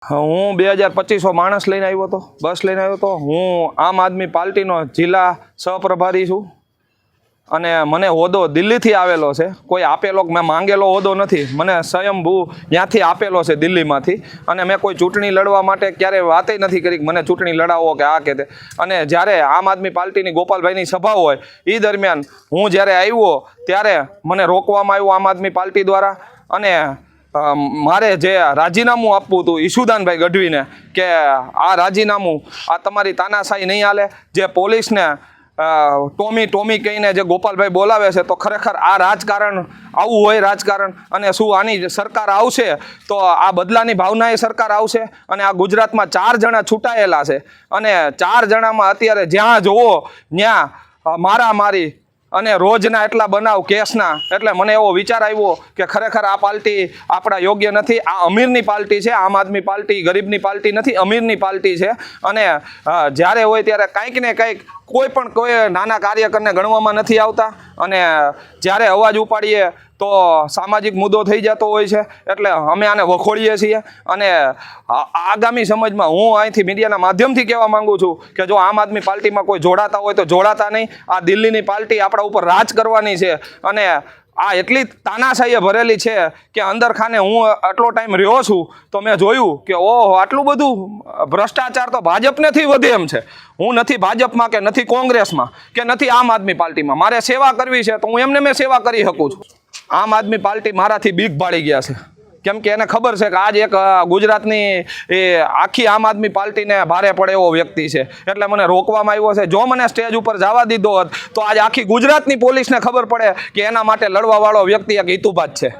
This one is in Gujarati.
હું 2025 માણસ લઈને આવ્યો હતો, બસ લઈને આવ્યો હતો। હું આમ આદમી પાર્ટીનો જિલ્લા સહપ્રભારી છું અને મને હોદ્દો દિલ્હીથી આવેલો છે। કોઈ આપેલો મેં માંગેલો હોદ્દો નથી, મને સ્વયંભૂ ત્યાંથી આપેલો છે દિલ્હીમાંથી। અને મેં કોઈ ચૂંટણી લડવા માટે ક્યારેય વાતે નથી કરી કે મને ચૂંટણી લડાવો કે આ કે તે। અને જ્યારે આમ આદમી પાર્ટીની ગોપાલભાઈની સભા હોય એ દરમિયાન હું જ્યારે આવ્યો ત્યારે મને રોકવામાં આવ્યું આમ આદમી પાર્ટી દ્વારા। અને મારે જે રાજીનામું આપવું હતું ઈશુદાનભાઈ ગઢવીને કે આ રાજીનામું આ તમારી તાનાશાહી નહીં હાલે, જે પોલીસને ટોમી કહીને જે ગોપાલભાઈ બોલાવે છે, તો ખરેખર આ રાજકારણ આવું હોય રાજકારણ? અને શું આની સરકાર આવશે તો આ બદલાની ભાવનાએ સરકાર આવશે? અને આ ગુજરાતમાં 4 જણા છૂટાયેલા છે અને 4 જણામાં અત્યારે જ્યાં જોવો ત્યાં મારામારી અને રોજના એટલા બનાવ કેસના। એટલે મને એવો વિચાર આવ્યો કે ખરેખર આ પાર્ટી આપણા યોગ્ય નથી। આ અમીરની પાર્ટી છે, આમ આદમી પાર્ટી ગરીબની પાર્ટી નથી, અમીરની પાર્ટી છે। અને જ્યારે હોય ત્યારે કંઈક ને કંઈક કોઈ નાના કાર્યકરને ગણવામાં નથી આવતા અને જ્યારે અવાજ ઉપાડીએ તો સામાજિક મુદ્દો થઈ જતો હોય છે। એટલે અમે આને વખોડીએ છીએ અને આગામી સમયમાં હું અહીંથી મીડિયાના માધ્યમથી કહેવા માંગુ છું કે જો આમ આદમી પાર્ટીમાં કોઈ જોડાતા હોય તો જોડાતા નહીં। આ દિલ્હીની પાર્ટી આપણા ઉપર રાજ કરવાની છે અને આ એટલી તાનાશાહીએ ભરેલી છે કે અંદર ખાને હું આટલો ટાઈમ રહ્યો છું તો મેં જોયું કે ઓહો આટલું બધું ભ્રષ્ટાચાર તો ભાજપનેથી વધે એમ છે। હું નથી ભાજપમાં કે નથી કોંગ્રેસમાં કે નથી આમ આદમી પાર્ટીમાં, મારે સેવા કરવી છે તો હું એમને મેં સેવા કરી શકું છું। આમ આદમી પાર્ટી મારાથી બીક ભાળી ગયા છે, કેમ કે એને ખબર છે કે આજ એક ગુજરાતની એ આખી આમ આદમી પાર્ટીને ભારે પડે એવો વ્યક્તિ છે, એટલે મને રોકવામાં આવ્યો છે। જો મને સ્ટેજ ઉપર જવા દીધો હોત તો આજ આખી ગુજરાતની પોલીસને ખબર પડે કે એના માટે લડવાવાળો વ્યક્તિ એક હિતુભાત છે।